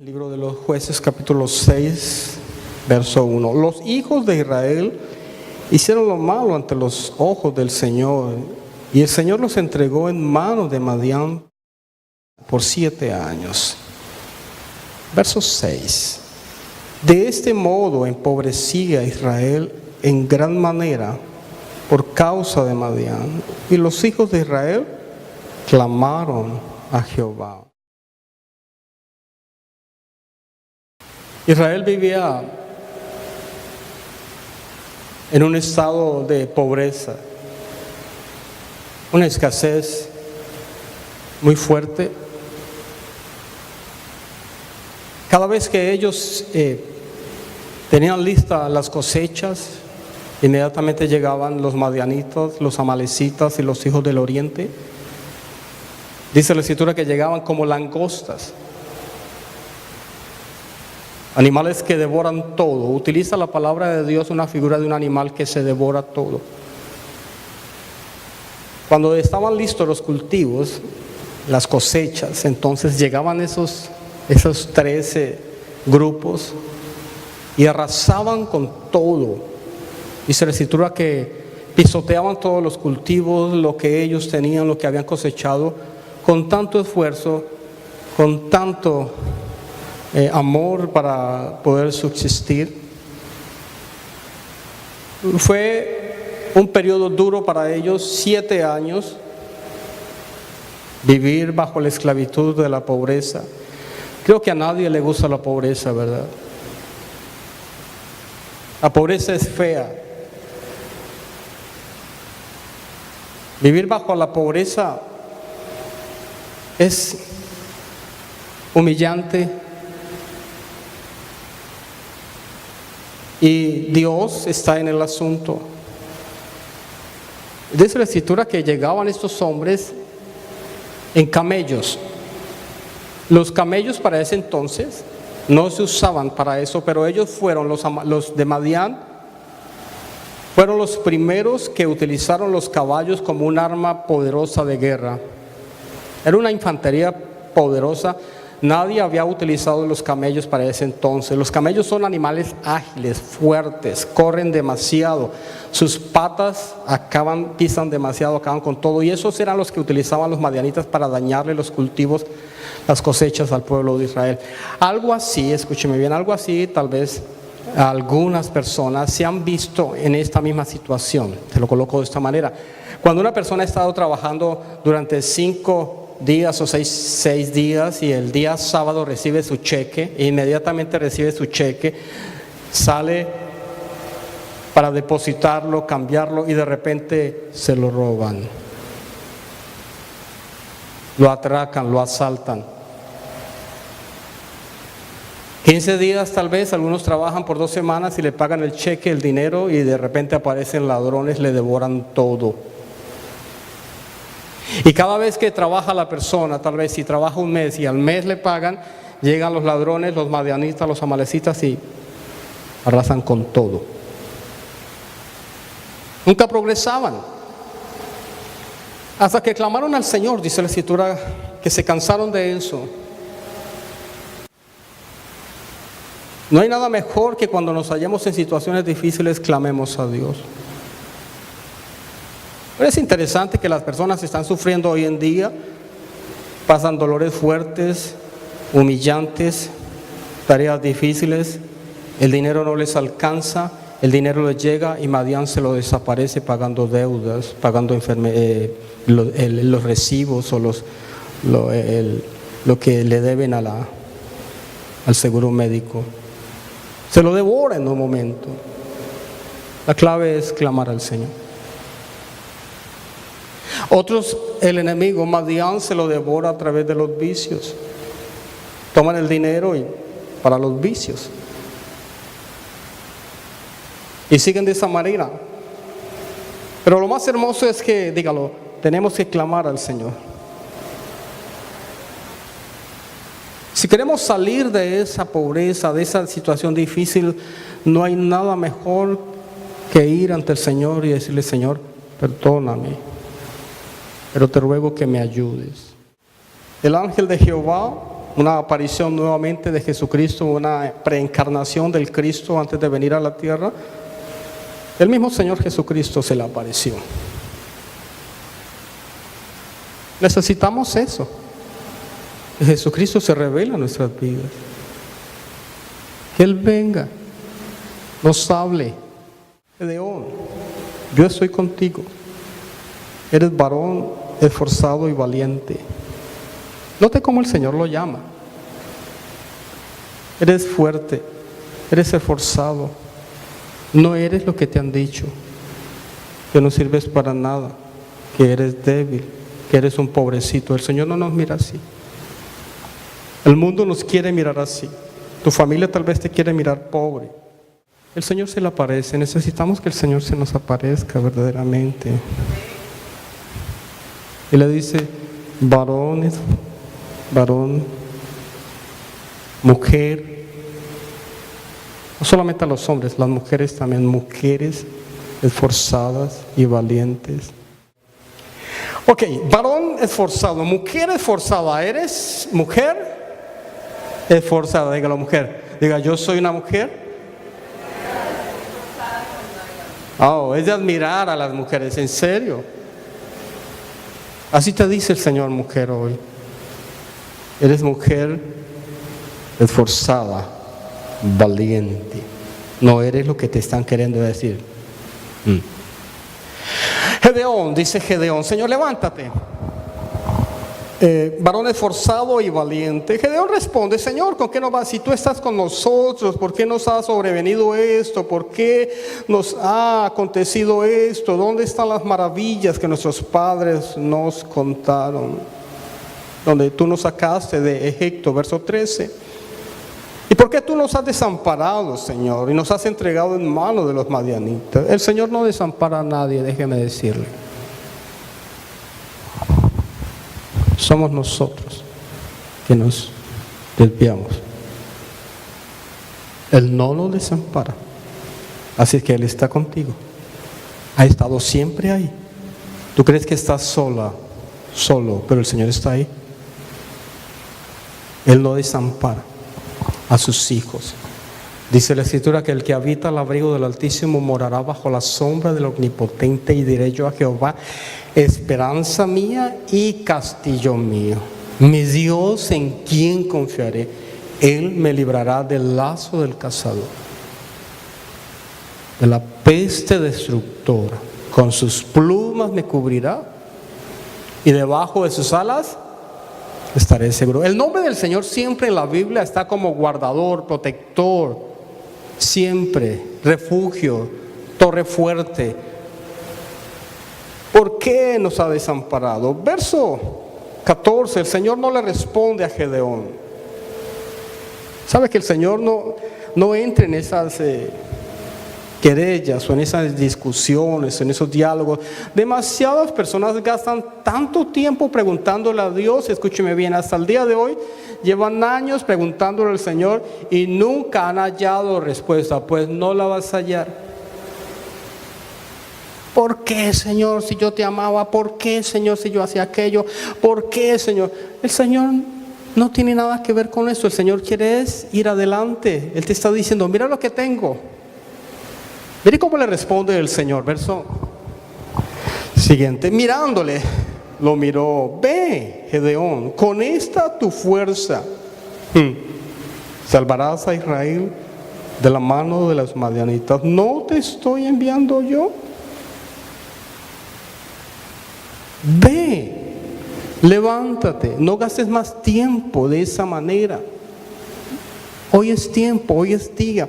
Libro de los Jueces, capítulo 6, verso 1. Los hijos de Israel hicieron lo malo ante los ojos del Señor, y el Señor los entregó en manos de Madián por 7 años. Verso 6. De este modo empobrecí a Israel en gran manera por causa de Madián, y los hijos de Israel clamaron a Jehová. Israel vivía en un estado de pobreza, una escasez muy fuerte. Cada vez que ellos tenían listas las cosechas, inmediatamente llegaban los madianitas, los amalecitas y los hijos del oriente. Dice la escritura que llegaban como langostas, animales que devoran todo. Utiliza la palabra de Dios una figura de un animal que se devora todo. Cuando estaban listos los cultivos, las cosechas, entonces llegaban esos 13 grupos y arrasaban con todo. Dice la escritura que pisoteaban todos los cultivos, lo que ellos tenían, lo que habían cosechado, con tanto esfuerzo, con tanto amor para poder subsistir. Fue un periodo duro para ellos, 7 años, vivir bajo la esclavitud de la pobreza. Creo que a nadie le gusta la pobreza, ¿verdad? La pobreza es fea. Vivir bajo la pobreza es humillante. Y Dios está en el asunto. Dice la escritura que llegaban estos hombres en camellos. Los camellos para ese entonces no se usaban para eso, pero ellos fueron, los de Madián, fueron los primeros que utilizaron los caballos como un arma poderosa de guerra. Era una infantería poderosa. Nadie había utilizado los camellos para ese entonces. Los camellos son animales ágiles, fuertes, corren demasiado. Sus patas pisan demasiado, acaban con todo. Y esos eran los que utilizaban los madianitas para dañarle los cultivos, las cosechas al pueblo de Israel. Algo así, escúcheme bien, algo así tal vez algunas personas se han visto en esta misma situación. Te lo coloco de esta manera. Cuando una persona ha estado trabajando durante 5 días o 6 días y el día sábado recibe su cheque, e inmediatamente recibe su cheque, sale para depositarlo, cambiarlo y de repente se lo roban, lo atracan, lo asaltan. 15 días tal vez, algunos trabajan por 2 semanas y le pagan el cheque, el dinero, y de repente aparecen ladrones, le devoran todo. Y cada vez que trabaja la persona, tal vez si trabaja un mes y al mes le pagan, llegan los ladrones, los madianitas, los amalecitas y arrasan con todo. Nunca progresaban. Hasta que clamaron al Señor, dice la escritura, que se cansaron de eso. No hay nada mejor que cuando nos hallemos en situaciones difíciles, clamemos a Dios. Pero es interesante que las personas están sufriendo hoy en día, pasan dolores fuertes, humillantes, tareas difíciles, el dinero no les alcanza, el dinero les llega y Madián se lo desaparece pagando deudas, pagando los recibos o lo que le deben al seguro médico. Se lo devora en un momento. La clave es clamar al Señor. Otros, el enemigo Madián se lo devora a través de los vicios. Toman el dinero para los vicios y siguen de esa manera. Pero lo más hermoso es que, dígalo, tenemos que clamar al Señor. Si queremos salir de esa pobreza, de esa situación difícil, no hay nada mejor que ir ante el Señor y decirle: Señor, perdóname, pero te ruego que me ayudes. El ángel de Jehová una aparición nuevamente de Jesucristo, una preencarnación del Cristo antes de venir a la tierra. El mismo Señor Jesucristo se le apareció. Necesitamos eso. Que Jesucristo se revela en nuestras vidas. Que Él venga, nos hable. Gedeón, yo estoy contigo. Eres varón esforzado y valiente. Note cómo el Señor lo llama. Eres fuerte, eres esforzado. No eres lo que te han dicho, que no sirves para nada, que eres débil, que eres un pobrecito. El Señor no nos mira así. El mundo nos quiere mirar así. Tu familia tal vez te quiere mirar pobre. El Señor se le aparece. Necesitamos que el Señor se nos aparezca verdaderamente. Y le dice, varón, mujer. No solamente a los hombres, las mujeres también, mujeres esforzadas y valientes. Ok, varón esforzado, mujer esforzada. ¿Eres mujer esforzada? Diga la mujer. Diga, yo soy una mujer. Oh, es de admirar a las mujeres, en serio. Así te dice el Señor, mujer, hoy. Eres mujer esforzada, valiente. No eres lo que te están queriendo decir. Gedeón, dice Gedeón, Señor, levántate. Varón esforzado y valiente. Gedeón responde, Señor, ¿con qué nos vas? Si tú estás con nosotros, ¿por qué nos ha sobrevenido esto? ¿Por qué nos ha acontecido esto? ¿Dónde están las maravillas que nuestros padres nos contaron? Donde tú nos sacaste de Egipto, verso 13. ¿Y por qué tú nos has desamparado, Señor? Y nos has entregado en manos de los madianitas. El Señor no desampara a nadie, déjeme decirle. Somos nosotros que nos desviamos. Él no nos desampara. Así que Él está contigo. Ha estado siempre ahí. Tú crees que estás sola, solo, pero el Señor está ahí. Él no desampara a sus hijos. Dice la Escritura que el que habita al abrigo del Altísimo morará bajo la sombra del Omnipotente, y diré yo a Jehová, esperanza mía y castillo mío, mi Dios en quien confiaré. Él me librará del lazo del cazador, de la peste destructora. Con sus plumas me cubrirá, y debajo de sus alas estaré seguro. El nombre del Señor siempre en la Biblia está como guardador, protector, siempre, refugio, torre fuerte. ¿Por qué nos ha desamparado? Verso 14, el Señor no le responde a Gedeón. ¿Sabe que el Señor no entra en esas querellas o en esas discusiones, en esos diálogos? Demasiadas personas gastan tanto tiempo preguntándole a Dios, escúcheme bien, hasta el día de hoy llevan años preguntándole al Señor y nunca han hallado respuesta. Pues no la vas a hallar. ¿Por qué, Señor, si yo te amaba? ¿Por qué, Señor, si yo hacía aquello? ¿Por qué, Señor? El Señor no tiene nada que ver con eso. El Señor quiere es ir adelante. Él te está diciendo, mira lo que tengo. Mire cómo le responde el Señor. Verso siguiente. Mirándole, lo miró. Ve, Gedeón, con esta tu fuerza salvarás a Israel de la mano de los madianitas. ¿No te estoy enviando yo? Ve, levántate, no gastes más tiempo de esa manera. Hoy es tiempo, hoy es día.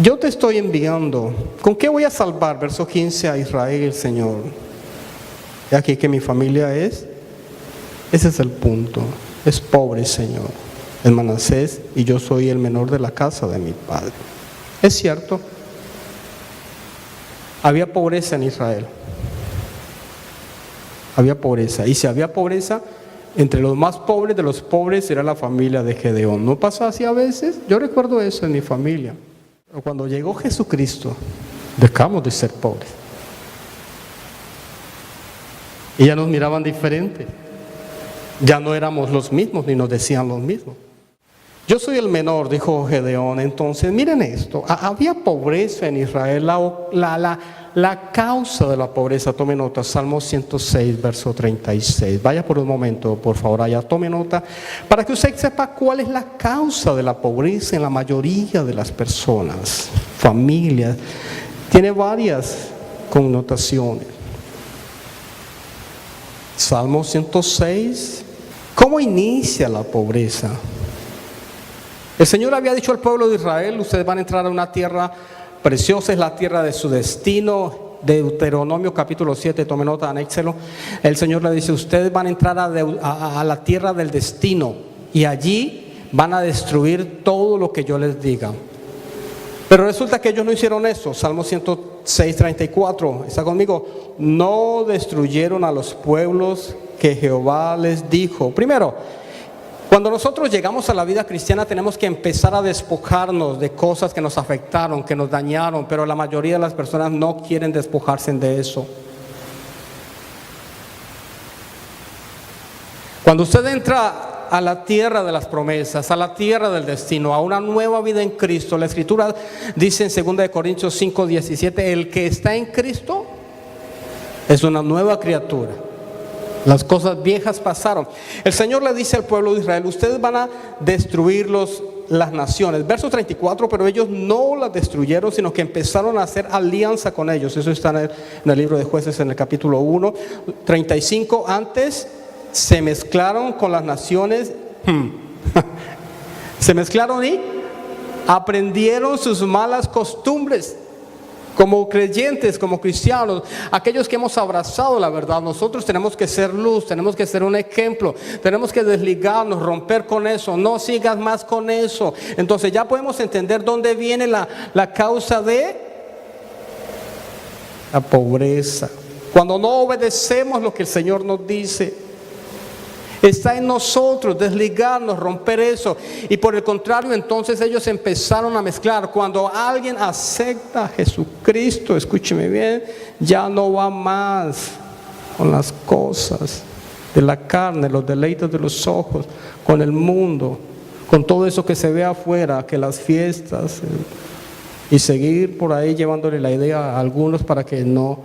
Yo te estoy enviando. ¿Con qué voy a salvar? Verso 15 a Israel, Señor. Y aquí que mi familia es. Ese es el punto. Es pobre, Señor. Es Manasés y yo soy el menor de la casa de mi padre. Es cierto. Había pobreza en Israel. Había pobreza. Y si había pobreza, entre los más pobres de los pobres era la familia de Gedeón. ¿No pasa así a veces? Yo recuerdo eso en mi familia. Pero cuando llegó Jesucristo, dejamos de ser pobres. Y ya nos miraban diferente. Ya no éramos los mismos ni nos decían los mismos. Yo soy el menor, dijo Gedeón. Entonces, miren esto, había pobreza en Israel. La causa de la pobreza, tome nota, Salmo 106, verso 36. Vaya por un momento, por favor, allá, tome nota, para que usted sepa cuál es la causa de la pobreza en la mayoría de las personas, familias. Tiene varias connotaciones. Salmo 106, ¿cómo inicia la pobreza? El Señor había dicho al pueblo de Israel: ustedes van a entrar a una tierra preciosa, es la tierra de su destino. Deuteronomio capítulo 7, tome nota, anéxelo. El Señor le dice: ustedes van a entrar a la tierra del destino y allí van a destruir todo lo que yo les diga. Pero resulta que ellos no hicieron eso. Salmo 106, 34, ¿está conmigo? No destruyeron a los pueblos que Jehová les dijo. Primero, cuando nosotros llegamos a la vida cristiana tenemos que empezar a despojarnos de cosas que nos afectaron, que nos dañaron, pero la mayoría de las personas no quieren despojarse de eso. Cuando usted entra a la tierra de las promesas, a la tierra del destino, a una nueva vida en Cristo, la Escritura dice en 2 Corintios 5, 17, el que está en Cristo es una nueva criatura. Las cosas viejas pasaron. El Señor le dice al pueblo de Israel: ustedes van a destruir las naciones. Verso 34, pero ellos no las destruyeron, sino que empezaron a hacer alianza con ellos. Eso está en el libro de Jueces, en el capítulo 1. 35, antes se mezclaron con las naciones. Se mezclaron y aprendieron sus malas costumbres. Como creyentes, como cristianos, aquellos que hemos abrazado la verdad, nosotros tenemos que ser luz, tenemos que ser un ejemplo, tenemos que desligarnos, romper con eso, no sigas más con eso. Entonces ya podemos entender dónde viene la causa de la pobreza. Cuando no obedecemos lo que el Señor nos dice, está en nosotros desligarnos, romper eso. Y por el contrario, entonces ellos empezaron a mezclar. Cuando alguien acepta a Jesucristo, escúcheme bien, ya no va más con las cosas de la carne, los deleites de los ojos, con el mundo, con todo eso que se ve afuera, que las fiestas, y seguir por ahí llevándole la idea a algunos para que no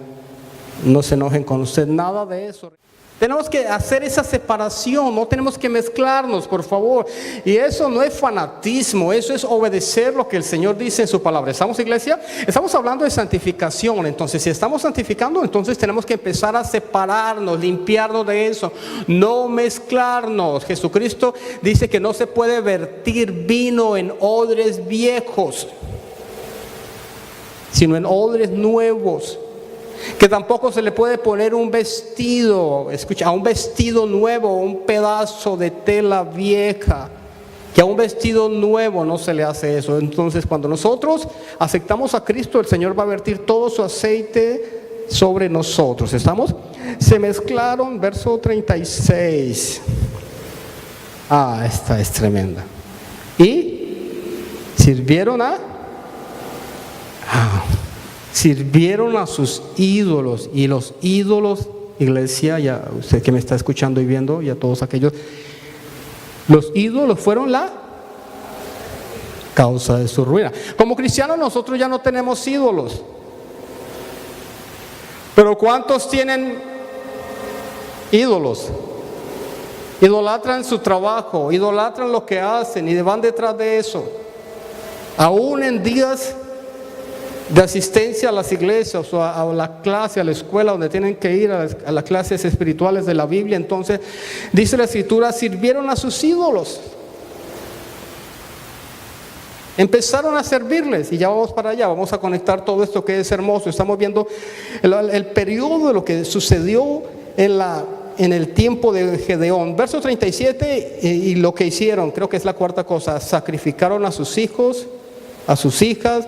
se enojen con usted. Nada de eso. Tenemos que hacer esa separación, no tenemos que mezclarnos, por favor. Y eso no es fanatismo, eso es obedecer lo que el Señor dice en su palabra. ¿Estamos, iglesia? Estamos hablando de santificación. Entonces, si estamos santificando, entonces tenemos que empezar a separarnos, limpiarnos de eso, no mezclarnos. Jesucristo dice que no se puede vertir vino en odres viejos, sino en odres nuevos. Que tampoco se le puede poner un vestido, escucha, a un vestido nuevo, un pedazo de tela vieja, que a un vestido nuevo no se le hace eso. Entonces, cuando nosotros aceptamos a Cristo, el Señor va a vertir todo su aceite sobre nosotros. ¿Estamos? Se mezclaron, verso 36. Esta es tremenda. Y sirvieron sirvieron a sus ídolos. Y los ídolos, iglesia, ya usted que me está escuchando y viendo, y a todos aquellos, los ídolos fueron la causa de su ruina. Como cristianos nosotros ya no tenemos ídolos, pero ¿cuántos tienen ídolos? Idolatran su trabajo, idolatran lo que hacen y van detrás de eso. Aún en días de asistencia a las iglesias o a la clase, a la escuela donde tienen que ir a las clases espirituales de la Biblia, entonces dice la Escritura, sirvieron a sus ídolos, empezaron a servirles. Y ya vamos para allá, vamos a conectar todo esto que es hermoso. Estamos viendo el periodo de lo que sucedió en el tiempo de Gedeón. Verso 37, y lo que hicieron, creo que es la cuarta cosa: sacrificaron a sus hijos, a sus hijas.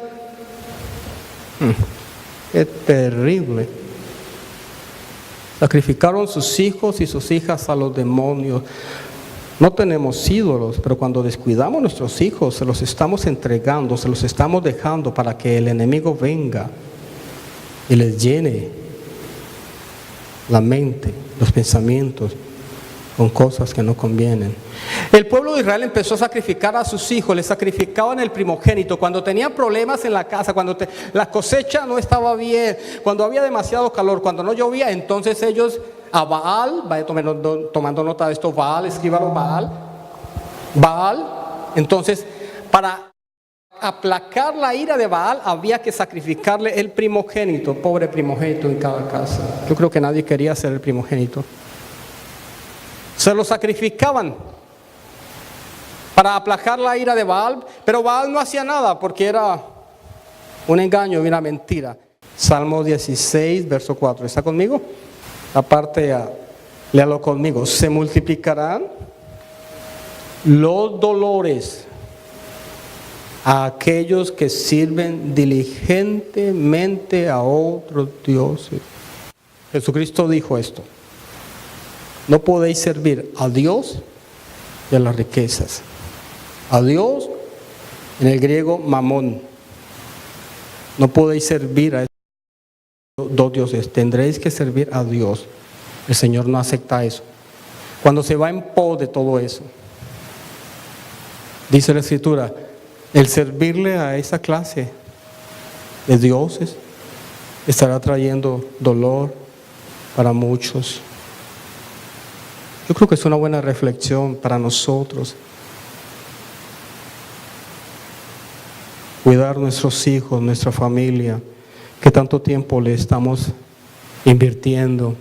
Qué terrible. Sacrificaron sus hijos y sus hijas a los demonios. No tenemos ídolos, pero cuando descuidamos nuestros hijos, se los estamos entregando, se los estamos dejando para que el enemigo venga y les llene la mente, los pensamientos. con cosas que no convienen. El pueblo de Israel empezó a sacrificar a sus hijos, les sacrificaban el primogénito. Cuando tenían problemas en la casa, cuando la cosecha no estaba bien, cuando había demasiado calor, cuando no llovía, entonces ellos a Baal, vaya tomando nota de esto, Baal, escríbalo, Baal. Entonces, para aplacar la ira de Baal, había que sacrificarle el primogénito, pobre primogénito en cada casa. Yo creo que nadie quería ser el primogénito. Se lo sacrificaban para aplacar la ira de Baal, pero Baal no hacía nada porque era un engaño y una mentira. Salmo 16, verso 4. ¿Está conmigo? Aparte, léalo conmigo. Se multiplicarán los dolores a aquellos que sirven diligentemente a otros dioses. Jesucristo dijo esto: no podéis servir a Dios y a las riquezas. A Dios, en el griego, mamón. No podéis servir a esos dos dioses. Tendréis que servir a Dios. El Señor no acepta eso. Cuando se va en pos de todo eso, dice la Escritura, el servirle a esa clase de dioses estará trayendo dolor para muchos. Yo creo que es una buena reflexión para nosotros. Cuidar nuestros hijos, nuestra familia, que tanto tiempo le estamos invirtiendo.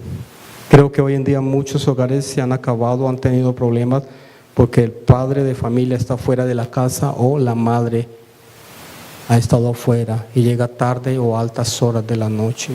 Creo que hoy en día muchos hogares se han acabado, han tenido problemas porque el padre de familia está fuera de la casa o la madre ha estado afuera y llega tarde o a altas horas de la noche.